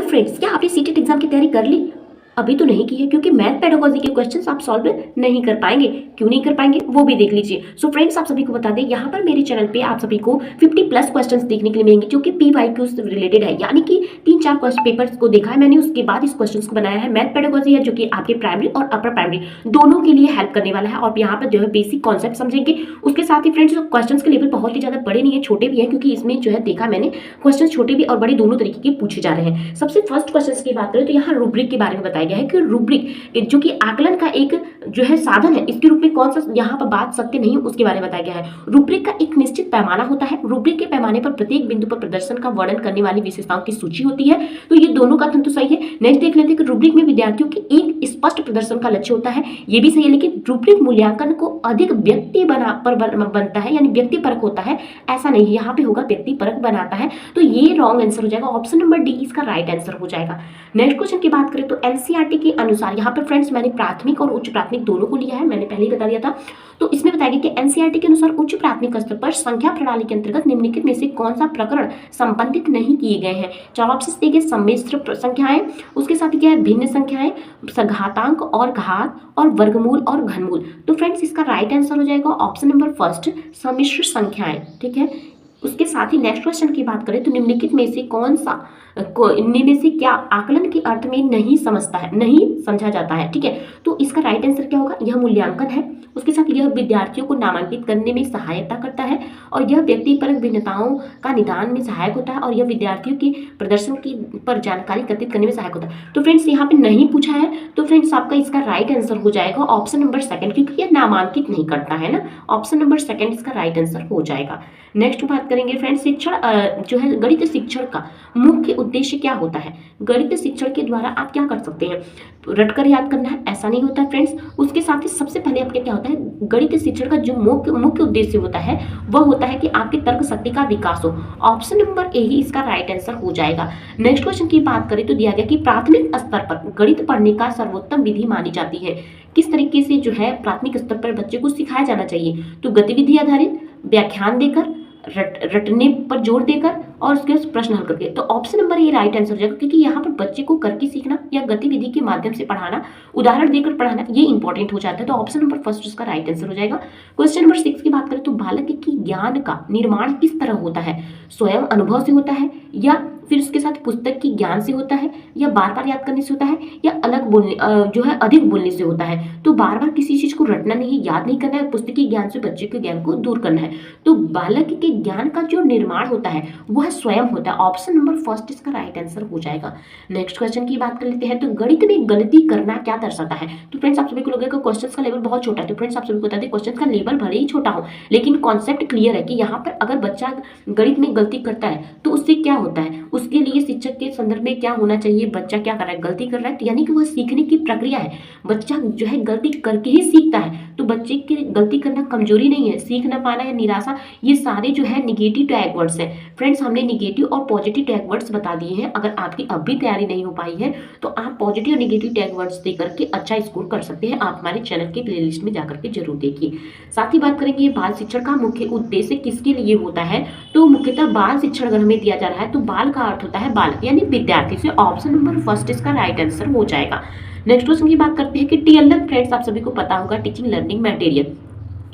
Friends, क्या आपने CTET exam की तैयारी कर ली? अभी तो नहीं की है, क्योंकि मैथ पेडागोजी के क्वेश्चंस आप सॉल्व नहीं कर पाएंगे। क्यों नहीं कर पाएंगे वो भी देख लीजिए। सो फ्रेंड्स, आप सभी को बता दें, यहाँ पर मेरे चैनल पे आप सभी को 50+ क्वेश्चंस देखने के लिए मिलेंगे जो कि PYQ से रिलेटेड है, यानी कि 3-4 क्वेश्चन पेपर्स को देखा है मैंने, उसके बाद इस क्वेश्चंस को बनाया है। मैथ पेडागोजी है जो कि आपके प्राइमरी और अपर प्राइमरी दोनों के लिए हेल्प करने वाला है, और यहाँ पर जो है बेसिक कॉन्सेप्ट समझेंगे। उसके साथ ही फ्रेंड्स, क्वेश्चन के लेवल बहुत ही ज्यादा बड़े नहीं है, छोटे भी है, क्योंकि इसमें जो है देखा मैंने क्वेश्चन छोटे भी और बड़े दोनों तरीके के पूछे जा रहे हैं। सबसे फर्स्ट क्वेश्चन की बात करें तो यहाँ रूब्रिक के बारे में बताया गया है कि रूब्रिक जो कि आकलन का एक जो है साधन है, इसके रूप में कौन सा यहाँ पर बात सत्य नहीं, उसके बारे में बताया गया है। रूब्रिक का एक निश्चित पैमाना होता है। रूब्रिक के पैमाने पर प्रत्येक बिंदु पर प्रदर्शन का वर्णन करने वाली विशेषताओं की सूची होती है। तो ये दोनों का तो सही है। नेक्स्ट देख लेते हैं कि रूब्रिक में विद्यार्थियों के एक स्पष्ट प्रदर्शन का लक्ष्य होता है, ये भी सही है, लेकिन रूब्रिक मूल्यांकन को अधिक व्यक्ति बनता है, यानी व्यक्तिपरक होता है, ऐसा नहीं, यहाँ पे होगा व्यक्तिपरक बनाता है। तो ये रॉन्ग आंसर हो जाएगा, ऑप्शन नंबर डी इसका राइट आंसर हो जाएगा। नेक्स्ट क्वेश्चन की बात करें तो एनसीईआरटी के अनुसार, यहाँ पर फ्रेंड्स मैंने प्राथमिक और उच्च प्राथमिक दोनों को लिया है, मैंने पहले ही बता दिया था। तो इसमें बताया गया कि एनसीईआरटी के अनुसार उच्च प्राथमिक स्तर पर संख्या प्रणाली के अंतर्गत निम्नलिखित में से कौन सा प्रकरण संबंधित नहीं किए गए हैं। चार ऑप्शन देखिए, सम्मिश्र संख्याएं, उसके साथ क्या है, भिन्न संख्याएं, घातांक और घात, और वर्गमूल और घनमूल। तो फ्रेंड्स इसका राइट आंसर हो जाएगा ऑप्शन नंबर फर्स्ट, सम्मिश्र संख्याएं। ठीक है। उसके साथ ही नेक्स्ट क्वेश्चन की बात करें तो निम्नलिखित में से कौन सा इनमें में से क्या आकलन के अर्थ में नहीं समझा जाता है। ठीक है। तो इसका राइट आंसर क्या होगा, यह मूल्यांकन है, उसके साथ यह विद्यार्थियों को नामांकित करने में सहायता करता है, और यह व्यक्तिपरक भिन्नताओं का निदान में सहायक होता है, और यह विद्यार्थियों के प्रदर्शन की पर जानकारी एकत्रित करने में सहायक होता है। तो फ्रेंड्स यहाँ पे नहीं पूछा है, तो फ्रेंड्स आपका इसका राइट आंसर हो जाएगा ऑप्शन नंबर सेकंड, क्योंकि यह नामांकित नहीं करता है ना। ऑप्शन नंबर सेकंड इसका राइट आंसर हो जाएगा। नेक्स्ट बात करेंगे फ्रेंड्स, शिक्षण जो है गणित शिक्षण का मुख्य उद्देश्य क्या होता है। गणित शिक्षण के द्वारा आप क्या कर सकते हैं, रटकर याद करना है, ऐसा नहीं होता है फ्रेंड्स। उसके साथ ही सबसे पहले आपके क्या होता है, गणित शिक्षण का जो मुख्य उद्देश्य होता है वह होता है कि आपकी तर्क शक्ति का विकास हो। ऑप्शन नंबर ए ही इसका राइट आंसर हो जाएगा। नेक्स्ट क्वेश्चन की बात करें तो दिया गया कि प्राथमिक स्तर पर गणित पढ़ने का सर्वोत्तम विधि मानी जाती है। किस तरीके से जो है प्राथमिक स्तर पर बच्चे को सिखाया जाना चाहिए, तो गतिविधि आधारित, व्याख्यान देकर, रटने पर जोर देकर, और उसके प्रश्न हल करके। तो ऑप्शन नंबर ये राइट आंसर हो जाएगा, क्योंकि यहाँ पर बच्चे को करके सीखना या गतिविधि के माध्यम से पढ़ाना, उदाहरण देकर पढ़ाना, ये इंपॉर्टेंट हो जाता है। तो ऑप्शन नंबर फर्स्ट इसका राइट आंसर हो जाएगा। क्वेश्चन नंबर 6 की बात करें तो बालक की ज्ञान का निर्माण किस तरह होता है, स्वयं अनुभव से होता है, या फिर उसके साथ पुस्तक की ज्ञान से होता है, या बार बार याद करने से होता है, या अलग बोलने जो है अधिक बोलने से होता है। तो बार बार किसी चीज को रटना नहीं, याद नहीं करना है, पुस्तकीय ज्ञान से बच्चे के ज्ञान को दूर करना है। तो बालक के ज्ञान का जो निर्माण होता है वह स्वयं होता है। ऑप्शन नंबर फर्स्ट इसका राइट आंसर हो जाएगा। नेक्स्ट क्वेश्चन की बात कर लेते हैं, तो गणित में गलती करना क्या दर्शाता है। तो फ्रेंड्स आप सभी को लगेगा क्वेश्चन का लेवल बहुत छोटा है, तो फ्रेंड्स आप सभी को बता दें क्वेश्चन का लेवल भले ही छोटा हो, लेकिन कॉन्सेप्ट क्लियर है कि यहाँ पर अगर बच्चा गणित में गलती करता है तो उससे क्या होता है, उसके लिए शिक्षक के संदर्भ में क्या होना चाहिए, बच्चा क्या कर रहा है, गलती कर रहा है, तो यानी कि वह सीखने की प्रक्रिया है, बच्चा जो है गलती करके ही सीखता है। तो बच्चे की गलती करना कमजोरी नहीं है, सीख ना पाना या निराशा, ये सारे जो है निगेटिव टैग वर्ड्स हैं। फ्रेंड्स हमने निगेटिव और पॉजिटिव टैग वर्ड्स बता दिए हैं। अगर आपकी अब भी तैयारी नहीं हो पाई है तो आप पॉजिटिव और निगेटिव टैग वर्ड्स दे करके अच्छा स्कोर कर सकते हैं। आप हमारे चैनल के प्लेलिस्ट में जाकर के जरूर देखिए। साथ ही बात करेंगे बाल शिक्षण का मुख्य उद्देश्य किसके लिए होता है, तो मुख्यतः बाल शिक्षण अगर हमें दिया जा रहा है तो बाल का अर्थ होता है बालक यानी विद्यार्थी, से ऑप्शन नंबर फर्स्ट इसका राइट आंसर हो जाएगा। नेक्स्ट क्वेश्चन की बात करते हैं कि टीएलएम फ्रेंड्स आप सभी को पता होगा, टीचिंग लर्निंग मटेरियल।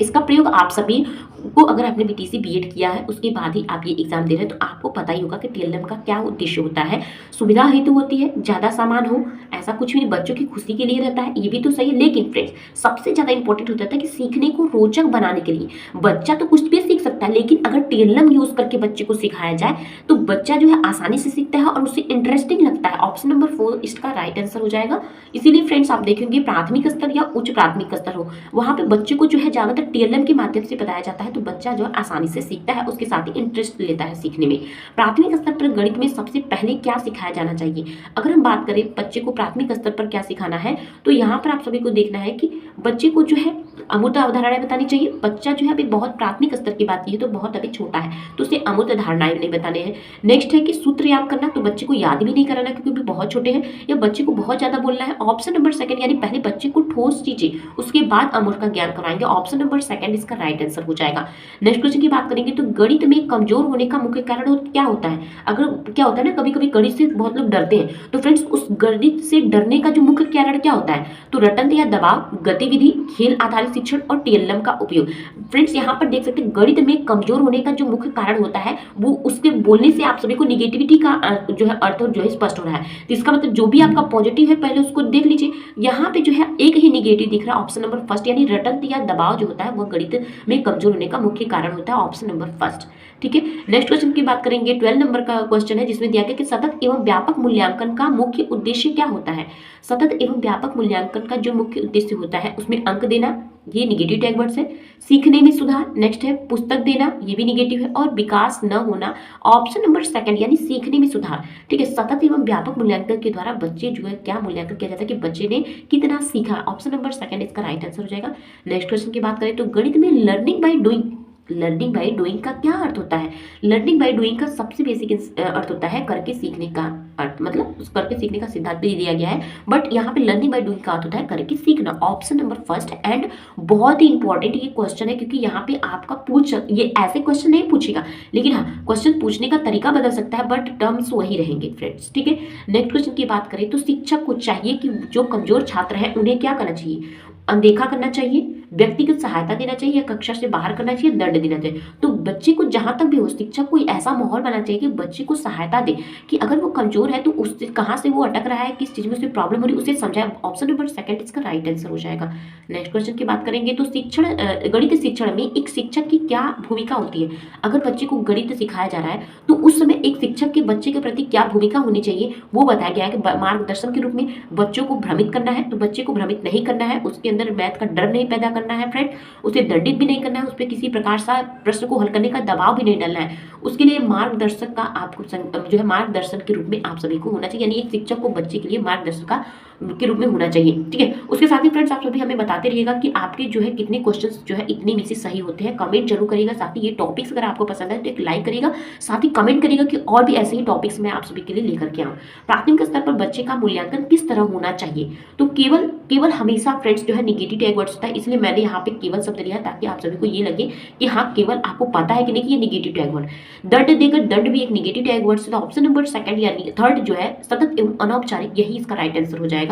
इसका प्रयोग आप सभी को, अगर आपने बीटीसी बीएड किया है उसके बाद ही आप ये एग्जाम दे रहे हैं तो आपको पता ही होगा कि टीएलएम का क्या उद्देश्य होता है। सुविधा हेतु होती है, ज्यादा सामान हो, ऐसा कुछ भी नहीं, बच्चों की खुशी के लिए रहता है, ये भी तो सही है। लेकिन फ्रेंड्स सबसे ज्यादा इंपॉर्टेंट होता है कि सीखने को रोचक बनाने के लिए। बच्चा तो कुछ भी सीख सकता है, लेकिन अगर टीएलएम यूज करके बच्चे को सिखाया जाए तो बच्चा जो है आसानी से सीखता है और उसे इंटरेस्टिंग लगता है। ऑप्शन नंबर 4 इसका राइट आंसर हो जाएगा। इसीलिए फ्रेंड्स आप देखेंगे प्राथमिक स्तर या उच्च प्राथमिक स्तर हो, वहां पे बच्चे को जो है ज्यादातर टीएलएम के माध्यम से बताया जाता है, तो बच्चा जो आसानी से सीखता है, उसके साथ ही इंटरेस्ट लेता है सीखने में। प्राथमिक स्तर पर गणित में सबसे पहले क्या सिखाया जाना चाहिए, अगर हम बात करें बच्चे को प्राथमिक स्तर पर क्या सिखाना है, तो यहाँ पर आप सभी को देखना है कि बच्चे को जो है अमूर्त अवधारणाएं बतानी चाहिए। बच्चा जो है अभी बहुत प्राथमिक स्तर की बात की है तो बहुत अभी छोटा है, तो उसे अमूर्त धारणाएं नहीं बताने हैं। नेक्स्ट है कि सूत्र याद करना, तो बच्चे को याद भी नहीं कराना क्योंकि अभी बहुत छोटे हैं, या बच्चे को बहुत ज्यादा बोलना है। ऑप्शन नंबर सेकंड, यानी पहले बच्चे को ठोस चीजें उसके बाद अमूर्त का ज्ञान कराएंगे। ऑप्शन नंबर सेकंड इसका राइट आंसर हो जाएगा। नेक्स्ट क्वेश्चन की बात करेंगे तो गणित में कमजोर होने का मुख्य कारण क्या होता है। अगर क्या होता है ना, कभी कभी गणित से बहुत लोग डरते हैं, तो फ्रेंड्स उस गणित से डरने का जो मुख्य कारण क्या होता है, तो रटन या दबाव, गतिविधि, खेल आधारित शिक्षण और टीएलएम का उपयोग। फ्रेंड्स यहाँ पर देख सकते हैं गणित में कमजोर होने का जो मुख्य कारण होता है वो उसके बोलने से आप सभी को निगेटिविटी का जो है अर्थ जो है स्पष्ट हो रहा है। तो इसका मतलब जो भी आपका पॉजिटिव है पहले उसको देख लीजिए। यहाँ पे जो है एक ही निगेटिव दिख रहा है, ऑप्शन नंबर फर्स्ट, यानी रटन या दबाव जो होता है वह गणित में कमजोर होने का मुख्य कारण होता है, ऑप्शन नंबर फर्स्ट। ठीक है, नेक्स्ट क्वेश्चन की बात करेंगे। 12 नंबर का क्वेश्चन है जिसमें दिया गया कि सतत एवं व्यापक मूल्यांकन का मुख्य उद्देश्य क्या होता है। सतत एवं व्यापक मूल्यांकन का जो मुख्य उद्देश्य होता है उसमें अंक देना, ये निगेटिव टैग वर्ड्स है। सीखने में सुधार, नेक्स्ट है पुस्तक देना, ये भी निगेटिव है। और विकास न होना, ऑप्शन नंबर सेकंड, यानी सीखने में सुधार। ठीक है, सतत एवं व्यापक मूल्यांकन के द्वारा बच्चे जो है क्या मूल्यांकन किया जाता है कि बच्चे ने कितना सीखा, ऑप्शन नंबर सेकंड इसका राइट आंसर हो जाएगा। नेक्स्ट क्वेश्चन की बात करें तो गणित में learning by doing, learning by doing का क्या अर्थ होता है। लर्निंग बाय डूइंग का सबसे बेसिक अर्थ होता है करके सीखने का अर्थ, मतलब उस करके सीखने का सिद्धांत भी दिया गया है, बट यहाँ पे लर्निंग बाय डूइंग का अर्थ होता है करके सीखना, ऑप्शन नंबर फर्स्ट। एंड बहुत ही इंपॉर्टेंट ये क्वेश्चन है क्योंकि यहाँ पे आपका ये ऐसे क्वेश्चन नहीं पूछेगा, लेकिन हाँ क्वेश्चन पूछने का तरीका बदल सकता है बट टर्म्स वही रहेंगे फ्रेंड्स। ठीक है, नेक्स्ट क्वेश्चन की बात करें तो शिक्षक को चाहिए कि जो कमजोर छात्र है उन्हें क्या करना चाहिए, अनदेखा करना चाहिए, व्यक्तिगत सहायता देना चाहिए, या कक्षा से बाहर करना चाहिए, दंड देना चाहिए। तो बच्चे को जहां तक भी हो शिक्षक को ऐसा माहौल बनाना चाहिए कि बच्चे को सहायता दे कि अगर वो कमजोर है तो उससे कहाँ से वो अटक रहा है, किस चीज में उसे प्रॉब्लम हो रही है उसे समझाए, ऑप्शन नंबर सेकंड इसका राइट आंसर हो जाएगा। नेक्स्ट क्वेश्चन की बात करेंगे तो शिक्षण गणित शिक्षण में एक शिक्षक की क्या भूमिका होती है। अगर बच्चे को गणित सिखाया जा रहा है तो उस समय एक शिक्षक के बच्चे के प्रति क्या भूमिका होनी चाहिए वो बताया गया है कि मार्गदर्शन के रूप में बच्चों को भ्रमित करना है, तो बच्चे को भ्रमित नहीं करना है, उसके अंदर मैथ का डर नहीं पैदा करना है फ्रेंड, उसे दंडित भी नहीं करना है, उस पर किसी प्रकार का प्रश्न को हल करने का दबाव भी नहीं डालना है। उसके लिए मार्गदर्शक का आपको जो है मार्गदर्शन के रूप में आप सभी को होना चाहिए, यानी एक शिक्षक को बच्चे के लिए मार्गदर्शक का के रूप में होना चाहिए। ठीक है, उसके साथ ही फ्रेंड्स आप सभी हमें बताते रहिएगा कि आपके जो है कितने क्वेश्चंस जो है इतने में से सही होते हैं, कमेंट जरूर करिएगा। साथ ही ये टॉपिक्स अगर आपको पसंद है तो एक लाइक करिएगा, साथ ही कमेंट करिएगा कि और भी ऐसे ही टॉपिक्स मैं आप सभी के लिए लेकर के आऊँ। प्राथमिक स्तर पर बच्चे का मूल्यांकन किस तरह होना चाहिए, तो केवल हमेशा फ्रेंड्स जो है निगेटिव टैग वर्ड्स होता है, इसलिए मैंने यहाँ पे केवल शब्द लिया ताकि आप सभी को ये लगे कि हाँ केवल आपको पता है कि नहीं कि ये निगेटिव टैग वर्ड। दंड देकर, दंड भी एक निगेटिव टैग वर्ड है, ऑप्शन नंबर सेकंड यानी थर्ड जो है सतत एवं अनौपचारिक, यही इसका राइट आंसर हो जाएगा।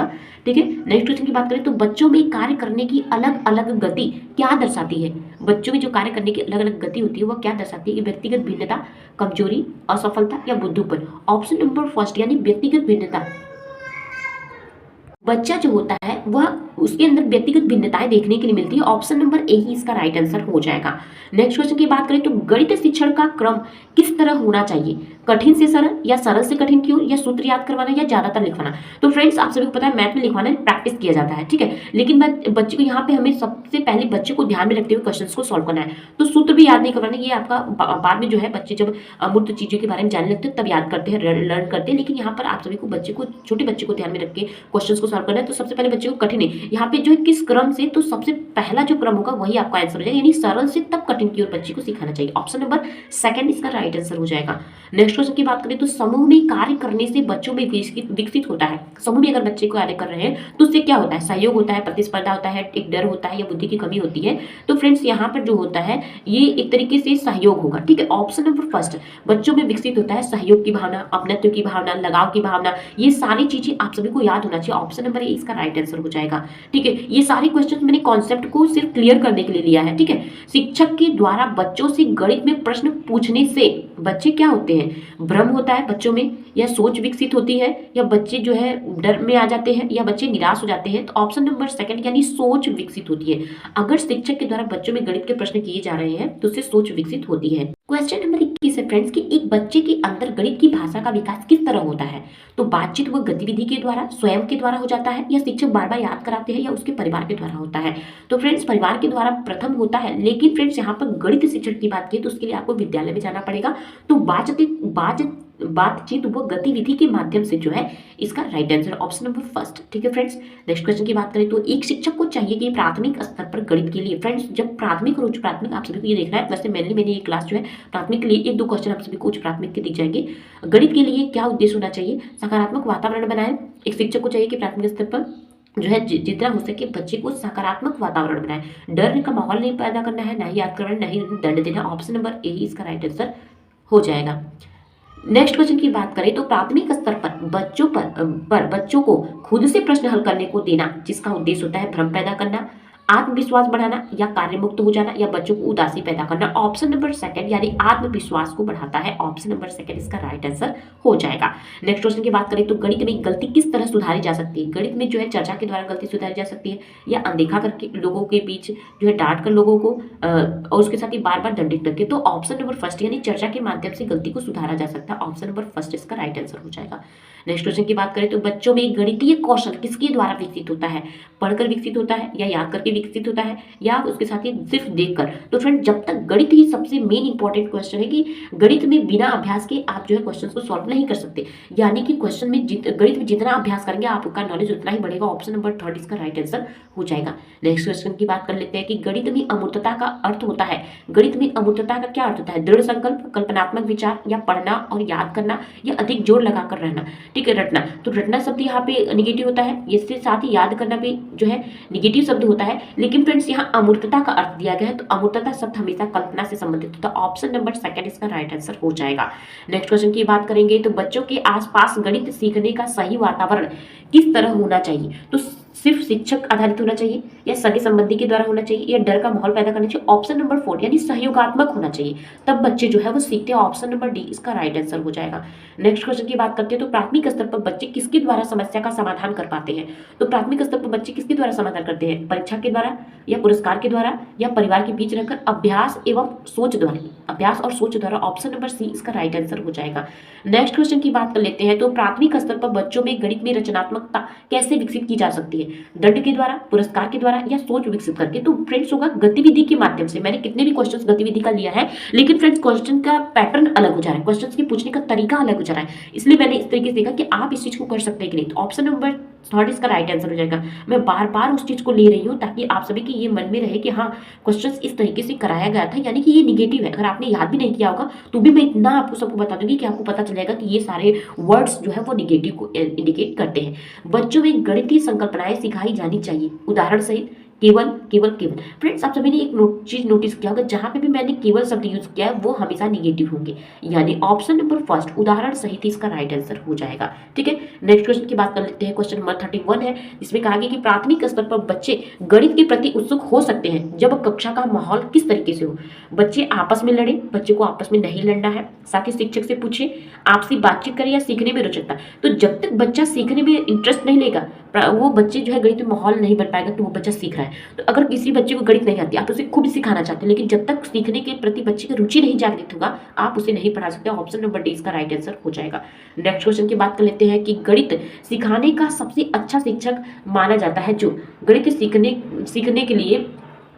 ठीक है, नेक्स्ट क्वेश्चन की बात करें तो बच्चों में कार्य करने की अलग अलग गति क्या दर्शाती है। बच्चों में जो कार्य करने की अलग अलग गति होती है वह क्या दर्शाती है, व्यक्तिगत भिन्नता, कमजोरी, असफलता या बुद्धूपन, ऑप्शन नंबर फर्स्ट यानी व्यक्तिगत भिन्नता। बच्चा जो होता है वह उसके अंदर व्यक्तिगत भिन्नताएं देखने के लिए मिलती है, ऑप्शन नंबर ए ही इसका राइट आंसर हो जाएगा। नेक्स्ट क्वेश्चन की बात करें तो गणित शिक्षण का क्रम किस तरह होना चाहिए, कठिन से सरल या सरल से कठिन की ओर, या सूत्र याद करवाना या ज्यादातर लिखवाना। तो फ्रेंड्स आप सभी को पता है मैथ में लिखवाना प्रैक्टिस किया जाता है, ठीक है, लेकिन बच्चे को यहाँ पे हमें सबसे पहले बच्चे को ध्यान में रखते हुए क्वेश्चन को सॉल्व करना है, तो सूत्र भी याद नहीं करवाना, ये आपका बाद में जो है बच्चे जब अमूर्त चीजों के बारे में जानने लगते हैं तब याद करते हैं, लर्न करते हैं, लेकिन यहाँ पर आप सभी को बच्चे को छोटे बच्चे को ध्यान में रख के क्वेश्चन को सॉल्व करना है। तो सबसे पहले बच्चे को कठिन है यहाँ पे जो है किस क्रम से, तो सबसे पहला जो क्रम होगा वही आपका आंसर हो जाएगा, यानी सरल से तब कठिन की ओर बच्चे को सिखाना चाहिए, ऑप्शन नंबर सेकंड इसका राइट आंसर हो जाएगा। नेक्स्ट क्वेश्चन की बात करें तो समूह में कार्य करने से बच्चों में विकसित होता है। समूह में अगर बच्चे को कार्य कर रहे हैं तो उससे क्या होता है, सहयोग होता है, प्रतिस्पर्धा होता है, एक डर होता है या बुद्धि की कमी होती है। तो फ्रेंड्स यहाँ पर जो होता है ये एक तरीके से सहयोग होगा, ठीक है, ऑप्शन नंबर फर्स्ट बच्चों में विकसित होता है सहयोग की भावना, अपनत्व की भावना, लगाव की भावना, ये सारी चीजें आप सभी को याद होना चाहिए, ऑप्शन नंबर ए इसका राइट आंसर हो जाएगा। ठीक है, ये सारे क्वेश्चन मैंने कॉन्सेप्ट को सिर्फ क्लियर करने के लिए लिया है, ठीक है। शिक्षक के द्वारा बच्चों से गणित में प्रश्न पूछने से बच्चे क्या होते हैं, भ्रम होता है बच्चों में, या सोच विकसित होती है, या बच्चे जो है डर में आ जाते हैं, या बच्चे निराश हो जाते हैं। तो ऑप्शन नंबर सेकंड यानी सोच विकसित होती है। अगर शिक्षक के द्वारा बच्चों में गणित के प्रश्न किए जा रहे हैं तो उससे सोच विकसित होती है। क्वेश्चन नंबर 21 है फ्रेंड्स कि एक बच्चे के अंदर गणित की भाषा का विकास किस तरह होता है, तो बातचीत व गतिविधि के द्वारा, स्वयं के द्वारा हो जाता है, या शिक्षक बार बार याद कराते हैं, या उसके परिवार के द्वारा होता है। तो फ्रेंड्स परिवार के द्वारा प्रथम होता है, लेकिन फ्रेंड्स यहाँ पर गणित शिक्षण की बात की तो उसके लिए आपको विद्यालय में जाना पड़ेगा। तो बातचीत व गतिविधि के माध्यम से जो है इसका right answer option number first. ठीक है फ्रेंड्स, नेक्स्ट क्वेश्चन की बात करें तो एक शिक्षक को चाहिए कि प्राथमिक स्तर पर गणित के लिए, फ्रेंड्स जब प्राथमिक और उच्च प्राथमिक आप सभी को ये देखना है, वैसे मेनली मेरी ये क्लास जो है प्राथमिक के लिए 1-2 क्वेश्चन आप सभी को उच्च प्राथमिक के दिख जाएंगे। गणित के लिए क्या उद्देश्य होना चाहिए, सकारात्मक वातावरण बनाए। एक शिक्षक को चाहिए कि प्राथमिक स्तर पर जो है जितना हो सके बच्चे को सकारात्मक वातावरण बनाए, डर का माहौल नहीं पैदा करना है, ना ही याद करना, ना ही दंड देना। ऑप्शन नंबर ए ही इसका राइट आंसर हो जाएगा। नेक्स्ट क्वेश्चन की बात करें तो प्राथमिक स्तर पर बच्चों को खुद से प्रश्न हल करने को देना, जिसका उद्देश्य होता है भ्रम पैदा करना, आत्मविश्वास बढ़ाना या कार्य मुक्त हो जाना या बच्चों को उदासी पैदा करना। ऑप्शन नंबर सेकंड यानी आत्मविश्वास को बढ़ाता है। ऑप्शन नंबर सेकंड इसका राइट आंसर हो जाएगा। नेक्स्ट क्वेश्चन की बात करें तो गणित में गलती किस तरह सुधारी जा सकती है। गणित में जो है चर्चा के द्वारा गलती सुधारी जा सकती है, या अनदेखा करके लोगों के बीच जो है डांट कर लोगों को और उसके साथ ही बार बार दंडित करके। तो ऑप्शन नंबर फर्स्ट यानी चर्चा के माध्यम से गलती को सुधारा जा सकता है। ऑप्शन नंबर फर्स्ट इसका राइट आंसर हो जाएगा। नेक्स्ट क्वेश्चन की बात करें तो बच्चों में गणितीय कौशल किसके द्वारा विकसित होता है, पढ़कर विकसित होता है या याद करके विकसित होता है या उसके साथ ही सिर्फ देखकर। तो फ्रेंड जब तक गणित ही सबसे मेन इंपॉर्टेंट क्वेश्चन है कि गणित में बिना अभ्यास के आप जो है क्वेश्चन को सॉल्व नहीं कर सकते, यानी कि क्वेश्चन में गणित में जितना अभ्यास करेंगे आपका नॉलेज उतना ही बढ़ेगा। ऑप्शन नंबर थर्ड इसका राइट आंसर हो जाएगा। नेक्स्ट क्वेश्चन की बात कर लेते हैं कि गणित में अमूर्तता का अर्थ होता है। गणित में अमूर्तता का क्या अर्थ होता है, दृढ़ संकल्प, कल्पनात्मक विचार या पढ़ना और याद करना या अधिक जोर लगाकर रहना। ठीक है, रटना, तो रटना शब्द यहाँ पे निगेटिव होता है, इसके साथ ही याद करना भी जो है निगेटिव शब्द होता है। लेकिन फ्रेंड्स यहाँ अमूर्तता का अर्थ दिया गया है, तो अमूर्तता शब्द हमेशा कल्पना से संबंधित होता है। ऑप्शन नंबर सेकंड इसका राइट आंसर हो जाएगा। नेक्स्ट क्वेश्चन की बात करेंगे तो बच्चों के आसपास गणित सीखने का सही वातावरण किस तरह होना चाहिए। तो सिर्फ शिक्षक आधारित होना चाहिए या सगे संबंधी के द्वारा होना चाहिए या डर का माहौल पैदा करना चाहिए। ऑप्शन नंबर 4 यानी सहयोगात्मक होना चाहिए, तब बच्चे जो है वो सीखते हैं। ऑप्शन नंबर डी इसका राइट आंसर हो जाएगा। नेक्स्ट क्वेश्चन की बात करते हैं तो प्राथमिक स्तर पर बच्चे किसके द्वारा समस्या का समाधान कर पाते हैं। तो प्राथमिक स्तर पर बच्चे किसके द्वारा समाधान करते हैं, परीक्षा के द्वारा या पुरस्कार के द्वारा या परिवार के बीच रहकर अभ्यास एवं सोच द्वारा, अभ्यास और सोच द्वारा। ऑप्शन नंबर सी इसका राइट आंसर हो जाएगा। नेक्स्ट क्वेश्चन की बात कर लेते हैं तो प्राथमिक स्तर पर बच्चों में गणित में रचनात्मकता कैसे विकसित की जा सकती है, दंड के द्वारा, पुरस्कार के द्वारा या सोच विकसित करके। तो फ्रेंड्स होगा गतिविधि के माध्यम से। मैंने कितने भी क्वेश्चंस गतिविधि का लिया है, लेकिन फ्रेंड्स क्वेश्चन का पैटर्न अलग हो जा रहा है, क्वेश्चंस के पूछने का तरीका अलग हो जा रहा है, इसलिए मैंने इस तरीके से देखा कि आप इस चीज को कर सकते हैं कि नहीं। तो ऑप्शन नंबर थर्ड इसका राइट आंसर हो जाएगा। मैं बार बार उस चीज को ले रही हूँ ताकि आप सभी के ये मन में रहे कि हाँ क्वेश्चंस इस तरीके से कराया गया था, यानी कि ये निगेटिव है। अगर आपने याद भी नहीं किया होगा तो भी मैं इतना आपको सबको बता दूंगी कि आपको पता चलेगा कि ये सारे वर्ड्स जो है वो निगेटिव को इंडिकेट करते हैं। बच्चों में गणितीय संकल्पनाएं सिखाई जानी चाहिए, उदाहरण सहित। केवल केवल केवल फ्रेंड्स आप सभी ने एक चीज नोटिस किया होगा, जहां पे भी मैंने केवल शब्द यूज किया है वो हमेशा निगेटिव होंगे, यानी ऑप्शन नंबर फर्स्ट उदाहरण सहित इसका राइट आंसर हो जाएगा। ठीक है, नेक्स्ट क्वेश्चन की बात कर लेते हैं। क्वेश्चन नंबर 31 है, जिसमें कहा गया कि प्राथमिक स्तर पर बच्चे गणित के प्रति उत्सुक हो सकते हैं जब कक्षा का माहौल किस तरीके से हो। बच्चे आपस में लड़े, बच्चे को आपस में नहीं लड़ना है, साथ ही शिक्षक से पूछे, आपसी बातचीत करें या सीखने में रुचिता। तो जब तक बच्चा सीखने में इंटरेस्ट नहीं लेगा वो बच्चे जो है गणित में माहौल नहीं बन पाएगा, तो वो बच्चा सीख रहा है। तो अगर किसी बच्चे को गणित नहीं आती, आप उसे खूब सिखाना चाहते हैं, लेकिन जब तक सीखने के प्रति बच्चे की रुचि नहीं जागृत होगा आप उसे नहीं पढ़ा सकते। ऑप्शन नंबर डी इसका राइट आंसर हो जाएगा। नेक्स्ट क्वेश्चन की बात कर लेते हैं कि गणित सिखाने का सबसे अच्छा शिक्षक माना जाता है। जो गणित सीखने के लिए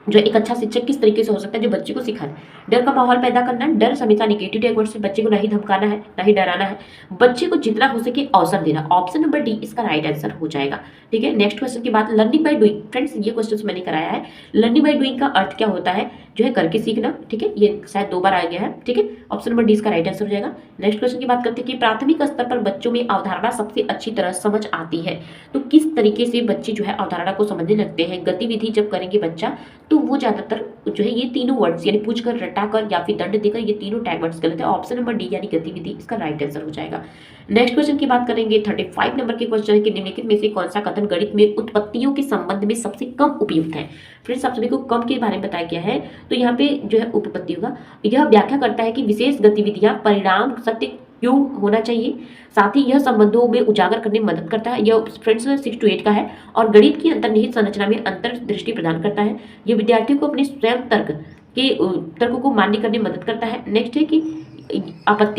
जो एक अच्छा शिक्षक किस तरीके से हो सकता है, जो बच्चे को सिखाए। डर का माहौल पैदा करना, डर हमेशा निगेटिव टैग वर्ड से, बच्चे को नहीं धमकाना है नहीं डराना है, बच्चे को जितना हो सके अवसर देना। ऑप्शन नंबर डी इसका राइट आंसर हो जाएगा। ठीक है, नेक्स्ट क्वेश्चन की बात लर्निंग बाय डूइंग। फ्रेंड्स ये क्वेश्चन मैंने कराया है, लर्निंग बाय डूइंग का अर्थ क्या होता है, जो है करके सीखना। ठीक है, ये शायद 2 बार आ गया है। ठीक है, ऑप्शन नंबर डी इसका राइट आंसर हो जाएगा। नेक्स्ट क्वेश्चन की बात करते हैं कि प्राथमिक स्तर पर बच्चों में अवधारणा सबसे अच्छी तरह समझ आती है। तो किस तरीके से बच्चे जो है अवधारणा को समझने लगते हैं। गतिविधि जब करेंगे बच्चा तो वो ज्यादातर जो है ये तीनों वर्ड्स यानी पूछकर, रटाकर या फिर दंड देकर, ये तीनों टैग वर्ड्स गलत है। ऑप्शन नंबर डी यानी गतिविधि इसका राइट आंसर हो जाएगा। नेक्स्ट क्वेश्चन की बात करेंगे 35 नंबर के क्वेश्चन है कि निम्नलिखित में से कौन सा कथन गणित में उत्पत्तियों के संबंध में सबसे कम उपयुक्त है। फ्रेंड्स आप सभी को कम के बारे में बताया गया है, तो यहाँ पे जो है उपपत्ति होगा। यह व्याख्या करता है कि विशेष गतिविधियां परिणाम सत्य क्यों होना चाहिए, साथ ही यह संबंधों में उजागर करने में मदद करता है। यह फ्रेंड्स 6 to 8 का है और गणित की अंतर्निहित संरचना में अंतर्दृष्टि प्रदान करता है। यह विद्यार्थियों को अपने स्वयं तर्क को मान्य करने में मदद करता है। नेक्स्ट है कि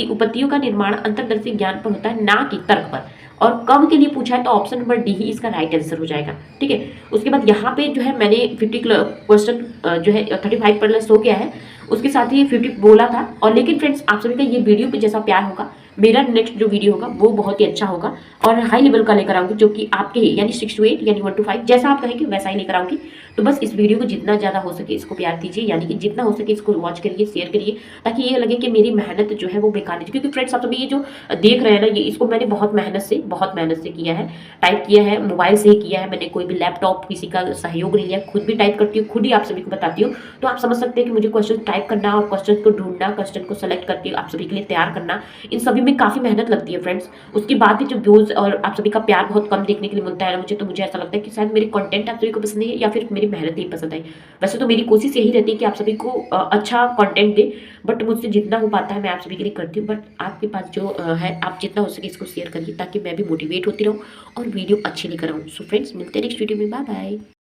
उपपत्तियों का निर्माण अंतर्दर्शी ज्ञान पर होता है, ना कि तर्क पर। और कम के लिए पूछा है तो ऑप्शन नंबर डी ही इसका राइट आंसर हो जाएगा। ठीक है, उसके बाद यहाँ पे जो है मैंने 50 क्वेश्चन जो है 35 प्लस हो गया है, उसके साथ ही 50 बोला था। और लेकिन फ्रेंड्स आप सभी का ये वीडियो पे जैसा प्यार होगा मेरा नेक्स्ट जो वीडियो होगा वो बहुत ही अच्छा होगा और हाई लेवल का लेकर आऊँगी, जो कि आपके यानी 6 to 8 यानी 1 to 5 जैसा आप कहेंगे वैसा ही लेकर आऊँगी। तो बस इस वीडियो को जितना ज़्यादा हो सके इसको प्यार दीजिए, यानी कि जितना हो सके इसको वॉच करिए, शेयर करिए, ताकि ये लगे कि मेरी मेहनत जो है वो बेकार नहीं। क्योंकि फ्रेंड्स आप सभी ये जो देख रहे हैं ना, ये इसको मैंने बहुत मेहनत से किया है, टाइप किया है, मोबाइल से ही किया है, मैंने कोई भी लैपटॉप किसी का सहयोग नहीं लिया, खुद भी टाइप करती हूँ, खुद ही आप सभी को बताती हूँ। तो आप समझ सकते हैं कि मुझे क्वेश्चन टाइप करना और क्वेश्चन को ढूंढना, क्वेश्चन को सेलेक्ट करके आप सभी के लिए तैयार करना, इन सभी में काफ़ी मेहनत लगती है फ्रेंड्स। उसके बाद भी जो व्यूज़ और आप सभी का प्यार बहुत कम देखने के लिए मिलता है ना मुझे, तो मुझे ऐसा लगता है कि शायद मेरे कंटेंट आप सभी को पसंद नहीं है या फिर मेरी मेहनत नहीं पसंद आई। वैसे तो मेरी कोशिश यही रहती है कि आप सभी को अच्छा कंटेंट दे, बट मुझसे जितना हो पाता है मैं आप सभी के लिए करती हूँ। बट आपके पास जो है आप जितना हो सके इसको शेयर करिए, ताकि मैं भी मोटिवेट होती रहूँ और वीडियो अच्छी लेकर आऊँ। सो फ्रेंड्स मिलते हैं नेक्स्ट वीडियो में, बाय बाय।